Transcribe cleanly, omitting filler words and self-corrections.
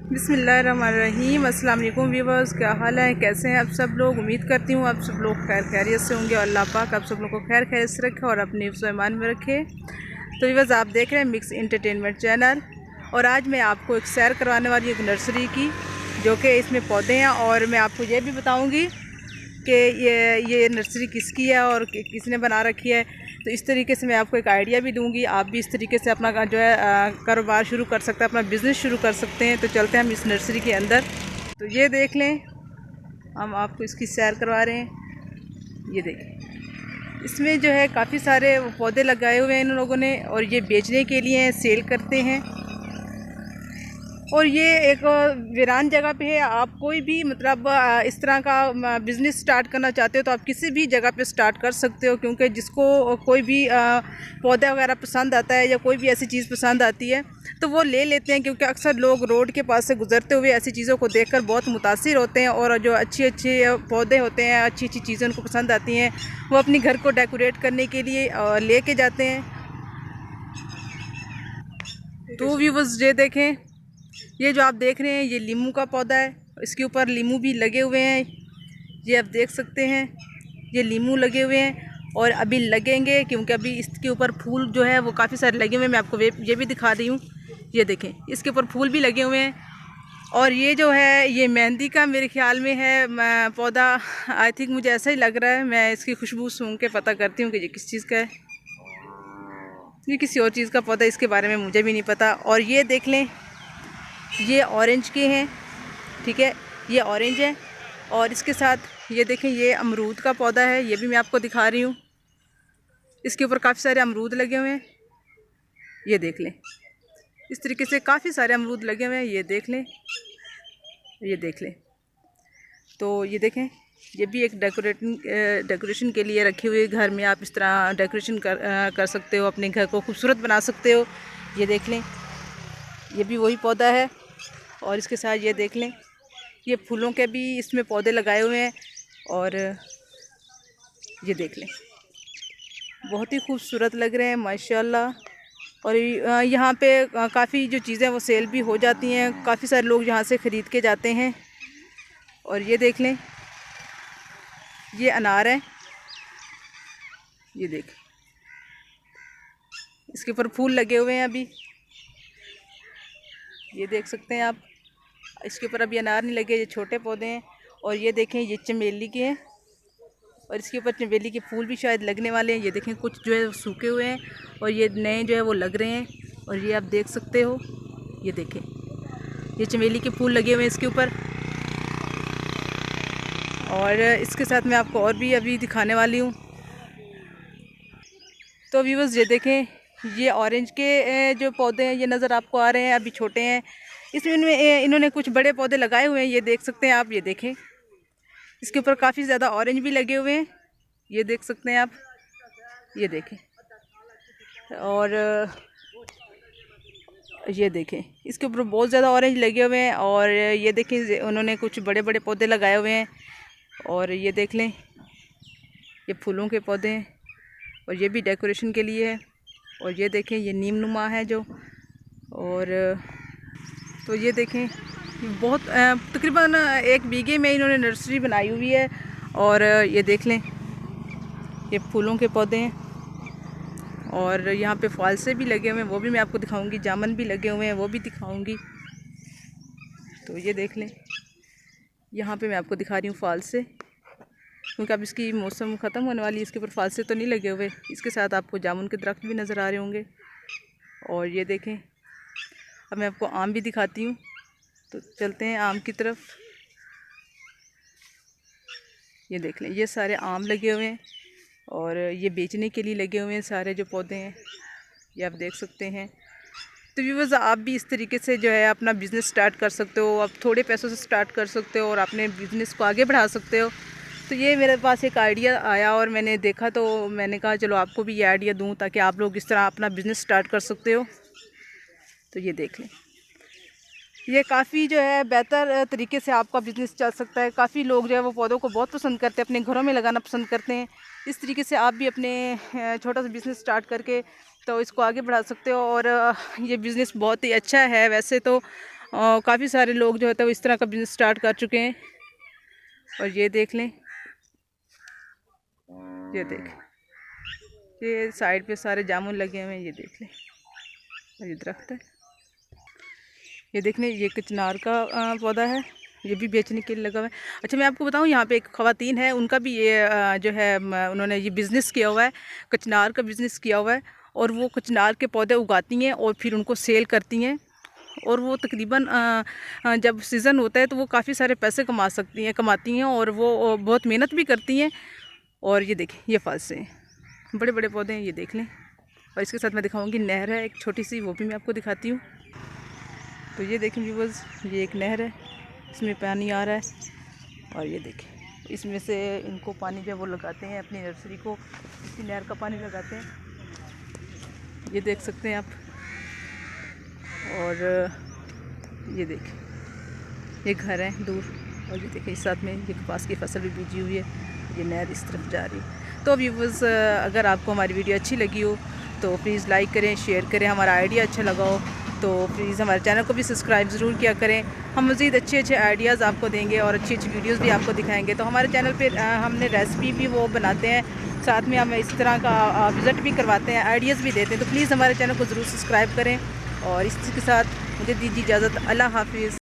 बिस्मिल्लाहिर्रहमानिर्रहीम। अस्सलाम वालेकुम व्यूअर्स, क्या हाल है, कैसे हैं आप सब लोग। उम्मीद करती हूँ आप सब लोग खैर खैरियत से होंगे और अल्लाह पाक आप सब लोग को खैर खैरियत से रखे और अपने हिफ्ज़ व ईमान में रखे। तो व्यूअर्स, आप देख रहे हैं मिक्स एंटरटेनमेंट चैनल और आज मैं आपको एक सैर करवाने वाली एक नर्सरी की, जो कि इसमें पौधे हैं। और मैं आपको ये भी बताऊँगी कि ये नर्सरी किसकी है और किसने बना रखी है। तो इस तरीके से मैं आपको एक आइडिया भी दूंगी, आप भी इस तरीके से अपना जो है कारोबार शुरू कर सकते हैं, अपना बिज़नेस शुरू कर सकते हैं। तो चलते हैं हम इस नर्सरी के अंदर। तो ये देख लें, हम आपको इसकी सैर करवा रहे हैं। ये देखें, इसमें जो है काफ़ी सारे पौधे लगाए हुए हैं इन लोगों ने और ये बेचने के लिए सेल करते हैं। और ये एक वीरान जगह पे है। आप कोई भी मतलब इस तरह का बिज़नेस स्टार्ट करना चाहते हो तो आप किसी भी जगह पे स्टार्ट कर सकते हो, क्योंकि जिसको कोई भी पौधा वगैरह पसंद आता है या कोई भी ऐसी चीज़ पसंद आती है तो वो ले लेते हैं, क्योंकि अक्सर लोग रोड के पास से गुजरते हुए ऐसी चीज़ों को देखकर बहुत मुतासिर होते हैं और जो अच्छे अच्छे पौधे होते हैं, अच्छी अच्छी चीज़ें उनको पसंद आती हैं, वो अपने घर को डेकोरेट करने के लिए ले के जाते हैं। तो व्यूअर्स, ये देखें, ये जो आप देख रहे हैं ये लीमू का पौधा है, इसके ऊपर लीमू भी लगे हुए हैं। ये आप देख सकते हैं, ये लीमू लगे हुए हैं और अभी लगेंगे, क्योंकि अभी इसके ऊपर फूल जो है वो काफ़ी सारे लगे हुए हैं। मैं आपको ये भी दिखा रही हूँ। ये देखें, इसके ऊपर फूल भी लगे हुए हैं। और ये जो है ये मेहंदी का मेरे ख्याल में है पौधा। आई थिंक मुझे ऐसा ही लग रहा है। मैं इसकी खुशबू सूंघ के पता करती हूँ कि ये किस चीज़ का है। ये किसी और चीज़ का पौधा, इसके बारे में मुझे भी नहीं पता। और ये देख लें, ये ऑरेंज के हैं, ठीक है, ये ऑरेंज है। और इसके साथ ये देखें, ये अमरूद का पौधा है, ये भी मैं आपको दिखा रही हूँ। इसके ऊपर काफ़ी सारे अमरूद लगे हुए हैं। ये देख लें, इस तरीके से काफ़ी सारे अमरूद लगे हुए हैं। ये देख लें, ये देख लें। तो ये देखें, ये भी एक डेकोरेशन के लिए रखी हुई। घर में आप इस तरह डेकोरेशन कर सकते हो, अपने घर को खूबसूरत बना सकते हो। ये देख लें, ये भी वही पौधा है। और इसके साथ ये देख लें, ये फूलों के भी इसमें पौधे लगाए हुए हैं। और ये देख लें, बहुत ही खूबसूरत लग रहे हैं माशाल्लाह। और यहाँ पे काफ़ी जो चीज़ें वो सेल भी हो जाती हैं, काफ़ी सारे लोग यहाँ से ख़रीद के जाते हैं। और ये देख लें, ये अनार है, ये देखें, इसके ऊपर फूल लगे हुए हैं अभी। ये देख सकते हैं आप, इसके ऊपर अभी अनार नहीं लगे, ये छोटे पौधे हैं। और ये देखें, ये चमेली के हैं और इसके ऊपर चमेली के फूल भी शायद लगने वाले हैं। ये देखें, कुछ जो है वो सूखे हुए हैं और ये नए जो है वो लग रहे हैं। और ये आप देख सकते हो, ये देखें, ये चमेली के फूल लगे हुए हैं इसके ऊपर। और इसके साथ मैं आपको और भी अभी दिखाने वाली हूँ। तो व्यूअर्स, ये देखें, ये ऑरेंज के जो पौधे हैं ये नज़र आपको आ रहे हैं, अभी छोटे हैं। इसमें इन्होंने कुछ बड़े पौधे लगाए हुए हैं, ये देख सकते हैं आप। ये देखें, इसके ऊपर काफ़ी ज़्यादा ऑरेंज भी लगे हुए हैं, ये देख सकते हैं आप। ये देखें, और ये देखें, इसके ऊपर बहुत ज़्यादा ऑरेंज लगे हुए हैं। और ये देखें, उन्होंने कुछ बड़े बड़े पौधे लगाए हुए हैं। और ये देख लें, ये फूलों के पौधे हैं और ये भी डेकोरेशन के लिए है। और ये देखें, ये नीम नुमा है जो। और तो ये देखें, बहुत तकरीबन 1 बीघे में इन्होंने नर्सरी बनाई हुई है। और ये देख लें, ये फूलों के पौधे हैं और यहाँ पे फालसे भी लगे हुए हैं, वो भी मैं आपको दिखाऊंगी। जामन भी लगे हुए हैं, वो भी दिखाऊंगी। तो ये देख लें, यहाँ पे मैं आपको दिखा रही हूँ फालसे, क्योंकि अब इसकी मौसम ख़त्म होने वाली है। इसके ऊपर फालसे तो नहीं लगे हुए। इसके साथ आपको जामुन के दरख्त भी नज़र आ रहे होंगे। और ये देखें, अब मैं आपको आम भी दिखाती हूँ। तो चलते हैं आम की तरफ। ये देख लें, ये सारे आम लगे हुए हैं और ये बेचने के लिए लगे हुए हैं सारे जो पौधे हैं, ये आप देख सकते हैं। तो व्यूअर्स, आप भी इस तरीके से जो है अपना बिज़नेस स्टार्ट कर सकते हो। आप थोड़े पैसों से स्टार्ट कर सकते हो और अपने बिज़नेस को आगे बढ़ा सकते हो। तो ये मेरे पास एक आइडिया आया और मैंने देखा, तो मैंने कहा चलो आपको भी ये आइडिया दूँ ताकि आप लोग इस तरह अपना बिज़नेस स्टार्ट कर सकते हो। तो ये देख लें, ये काफ़ी जो है बेहतर तरीके से आपका बिज़नेस चल सकता है। काफ़ी लोग जो है वो पौधों को बहुत पसंद करते हैं, अपने घरों में लगाना पसंद करते हैं। इस तरीके से आप भी अपने छोटा सा बिज़नेस स्टार्ट करके तो इसको आगे बढ़ा सकते हो। और ये बिज़नेस बहुत ही अच्छा है वैसे तो। काफ़ी सारे लोग जो होता है वो इस तरह का बिज़नेस स्टार्ट कर चुके हैं। और ये देख लें, ये देख, ये साइड पे सारे जामुन लगे हुए हैं, ये देख लें, ये दरख्त है। ये देख लें, ये कचनार का पौधा है, ये भी बेचने के लिए लगा हुआ है। अच्छा, मैं आपको बताऊं, यहाँ पे एक ख़वातीन है, उनका भी ये जो है उन्होंने ये बिज़नेस किया हुआ है, कचनार का बिज़नेस किया हुआ है। और वो कचनार के पौधे उगाती हैं और फिर उनको सेल करती हैं। और वो तकरीबन जब सीज़न होता है तो वो काफ़ी सारे पैसे कमाती हैं और वो बहुत मेहनत भी करती हैं। और ये देखें, ये फल से बड़े बड़े पौधे हैं, ये देख लें। और इसके साथ मैं दिखाऊंगी नहर है एक छोटी सी, वो भी मैं आपको दिखाती हूँ। तो ये देखें व्यूअर्स, ये एक नहर है, इसमें पानी आ रहा है। और ये देखें, इसमें से इनको पानी जो है वो लगाते हैं, अपनी नर्सरी को इसी नहर का पानी लगाते हैं, ये देख सकते हैं आप। और ये देखें, ये घर है दूर। और ये देखें, इस साथ में ये कपास की फसल भी बीजी हुई है, ये नहर इस तरफ जा रही है। तो व्यूअर्स, अगर आपको हमारी वीडियो अच्छी लगी हो तो प्लीज़ लाइक करें, शेयर करें, हमारा आइडिया अच्छा लगा हो तो प्लीज़ हमारे चैनल को भी सब्सक्राइब ज़रूर किया करें। हम मज़ीद अच्छे अच्छे आइडियाज़ आपको देंगे और अच्छी अच्छी वीडियोज़ भी आपको दिखाएंगे। तो हमारे चैनल पर हमने रेसिपी भी वो बनाते हैं, साथ में हम इस तरह का विज़िट भी करवाते हैं, आइडियाज़ भी देते हैं। तो प्लीज़ हमारे चैनल को ज़रूर सब्सक्राइब करें। और इसी के साथ मुझे दीजिए इजाज़त। अल्लाह हाफिज़।